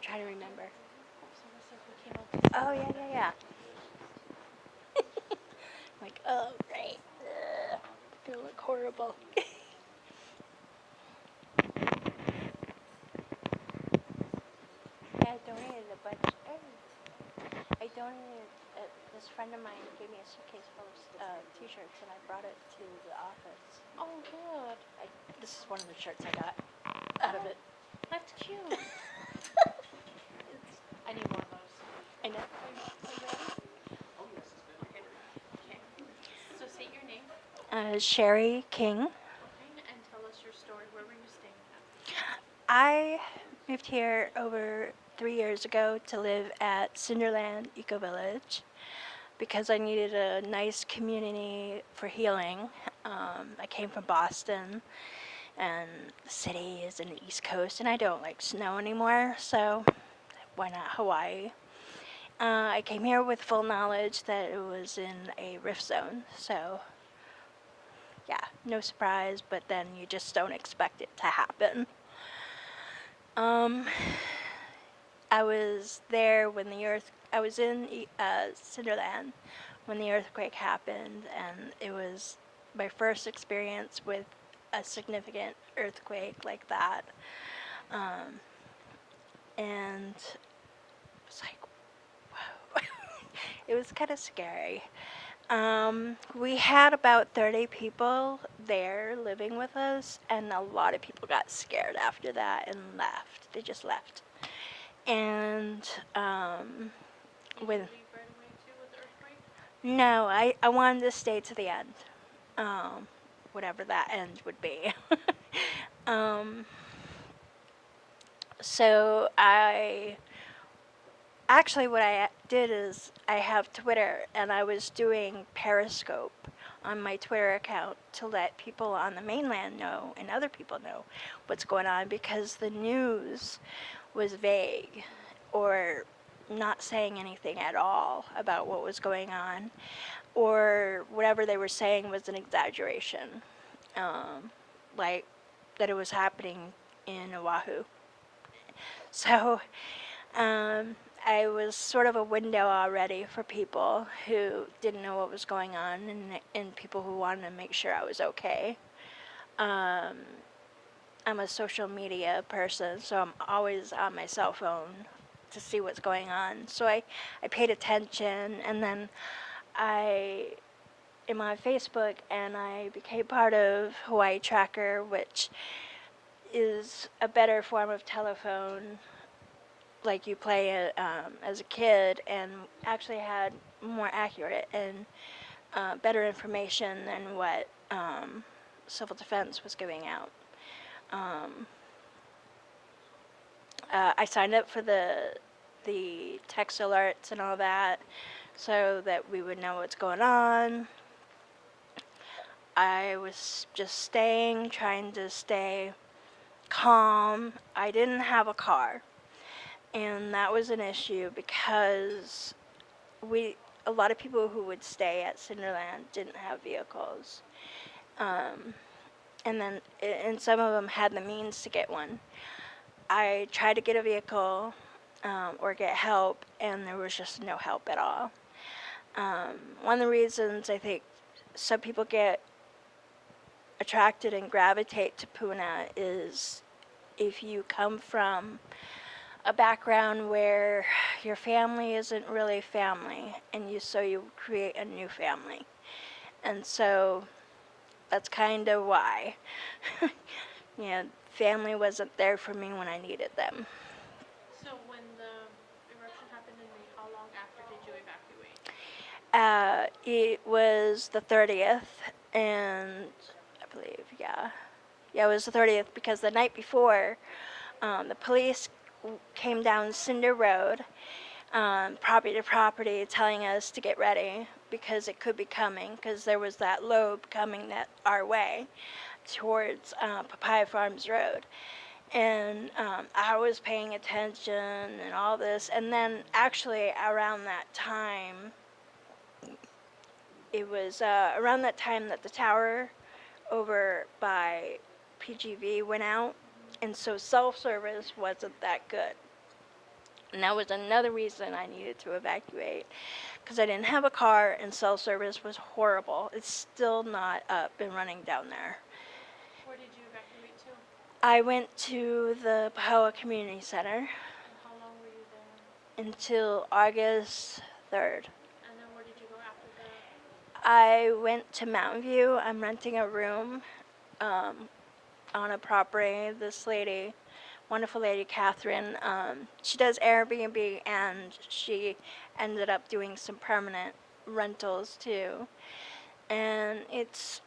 trying to remember. Oh, Yeah, yeah, yeah. Like, oh, right. Ugh. I feel like horrible. Yeah, I donated a bunch. I donated, this friend of mine gave me a suitcase full of t-shirts, and I brought it to the office. Oh, good. This is one of the shirts I got out of it. That's cute. I need more of those. I know. Are you ready? Okay. So state your name. Sherry King. Okay, and tell us your story. Where were you staying at? I moved here over 3 years ago to live at Cinderland Eco Village because I needed a nice community for healing. I came from Boston, and the city is in the East Coast, and I don't like snow anymore, so why not Hawaii? I came here with full knowledge that it was in a rift zone, so yeah, no surprise, but then you just don't expect it to happen. I was there when I was in Cinderland when the earthquake happened, and it was my first experience with a significant earthquake like that. And it was like, whoa. It was kind of scary. We had about 30 people there living with us, and a lot of people got scared after that and left. They just left. And Did with you leave right away too with the earthquake? no, I wanted to stay to the end, whatever that end would be. um, so what I did is I have Twitter, and I was doing Periscope on my Twitter account to let people on the mainland know and other people know what's going on, because the news was vague or not saying anything at all about what was going on, or whatever they were saying was an exaggeration, like that it was happening in Oahu. So I was sort of a window already for people who didn't know what was going on, and people who wanted to make sure I was okay. I'm a social media person, so I'm always on my cell phone to see what's going on. So I paid attention, and then I am on Facebook, and I became part of Hawaii Tracker, which is a better form of telephone, like you play it as a kid, and actually had more accurate and better information than what Civil Defense was giving out. I signed up for the text alerts and all that, so that we would know what's going on. I was just trying to stay calm. I didn't have a car, and that was an issue because a lot of people who would stay at Cinderland didn't have vehicles. And some of them had the means to get one. I tried to get a vehicle or get help, and there was just no help at all. One of the reasons I think some people get attracted and gravitate to Puna is if you come from a background where your family isn't really family, and so you create a new family. And so that's kind of why. Family wasn't there for me when I needed them. So when the eruption happened in May, how long after did you evacuate? It was the 30th, and I believe, yeah, it was the 30th, because the night before, the police came down Cinder Road, property to property, telling us to get ready because it could be coming, because there was that lobe coming our way towards Papaya Farms Road. And I was paying attention and all this, and then actually around that time, it was around that time that the tower over by PGV went out, and so cell service wasn't that good. And that was another reason I needed to evacuate, because I didn't have a car and cell service was horrible. It's still not up and running down there. Where did you evacuate to? I went to the Pahoa Community Center And how long were you there? until August 3rd. And then where did you go after that? I went to Mountain View. I'm renting a room on a property. This lady, wonderful lady, Catherine, she does Airbnb, and she ended up doing some permanent rentals too. And it's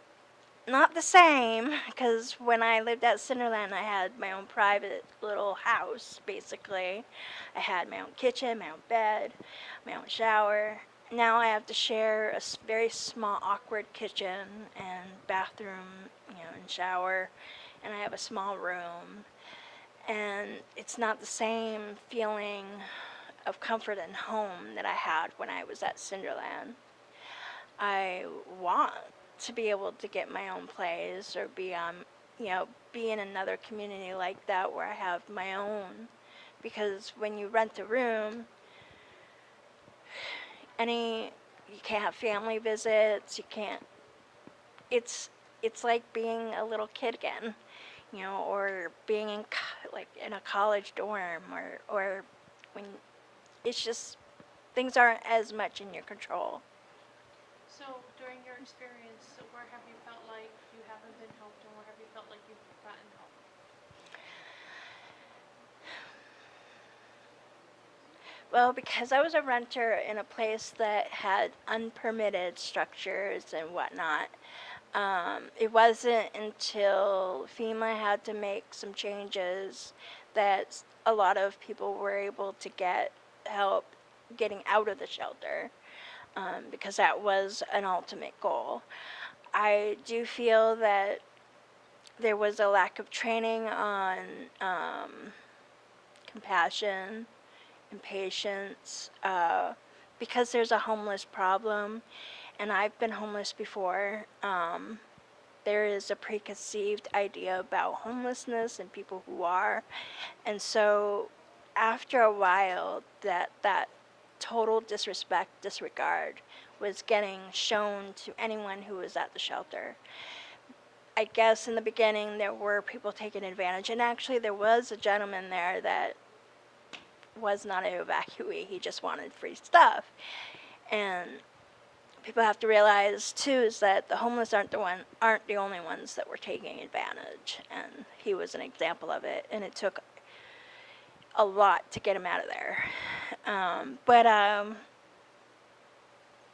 not the same, because when I lived at Cinderland, I had my own private little house, basically. I had my own kitchen, my own bed, my own shower. Now I have to share a very small, awkward kitchen and bathroom, and shower, and I have a small room. And it's not the same feeling of comfort and home that I had when I was at Cinderland. I want to be able to get my own place, or be in another community like that where I have my own. Because when you rent a room, you can't have family visits, you can't, it's like being a little kid again, or being in a college dorm, or when it's just, things aren't as much in your control. So during your experience, where have you felt like you haven't been helped, and where have you felt like you've gotten help? Well, because I was a renter in a place that had unpermitted structures and whatnot, it wasn't until FEMA had to make some changes that a lot of people were able to get help getting out of the shelter, because that was an ultimate goal. I do feel that there was a lack of training on compassion and patience, because there's a homeless problem, and I've been homeless before. There is a preconceived idea about homelessness and people who are, and so after a while, that total disregard was getting shown to anyone who was at the shelter. I guess in the beginning there were people taking advantage, and actually there was a gentleman there that was not an evacuee. He just wanted free stuff. And people have to realize too is that the homeless aren't the only ones that were taking advantage, and he was an example of it. And it took a lot to get him out of there. But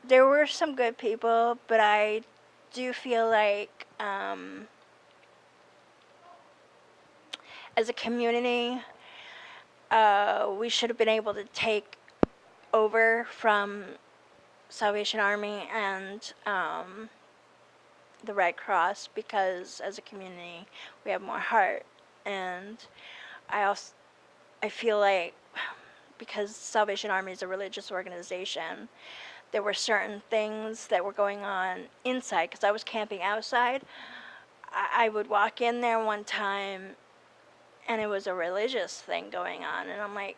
there were some good people, but I do feel like as a community, we should have been able to take over from Salvation Army and the Red Cross, because as a community we have more heart. And I feel like, because Salvation Army is a religious organization, there were certain things that were going on inside, because I was camping outside. I would walk in there one time and it was a religious thing going on, and I'm like,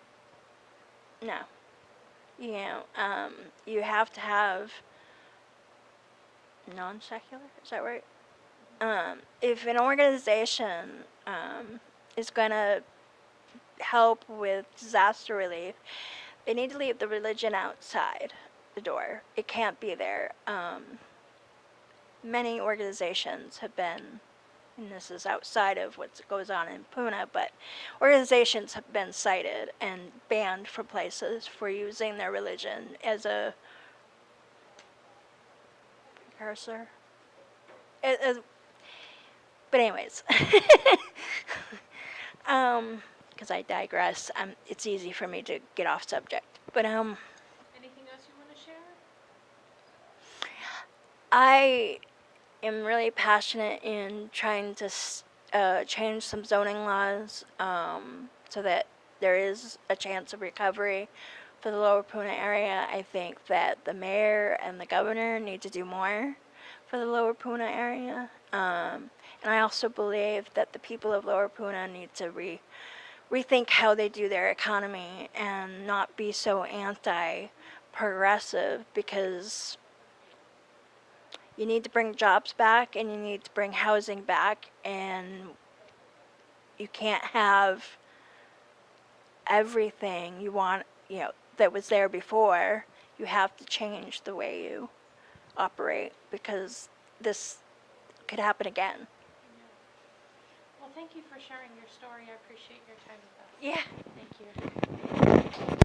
no. You have to have non-secular, is that right? If an organization is going to help with disaster relief, they need to leave the religion outside the door. It can't be there. Many organizations have been, and this is outside of what goes on in Puna, but organizations have been cited and banned from places for using their religion as a precursor. But anyways, because I digress, it's easy for me to get off subject. But anything else you want to share? I am really passionate in trying to change some zoning laws, so that there is a chance of recovery for the Lower Puna area. I think that the mayor and the governor need to do more for the Lower Puna area. And I also believe that the people of Lower Puna need to rethink how they do their economy and not be so anti-progressive, because you need to bring jobs back and you need to bring housing back, and you can't have everything you want, that was there before. You have to change the way you operate, because this could happen again. Yeah. Well, thank you for sharing your story. I appreciate your time with us. Yeah. Thank you.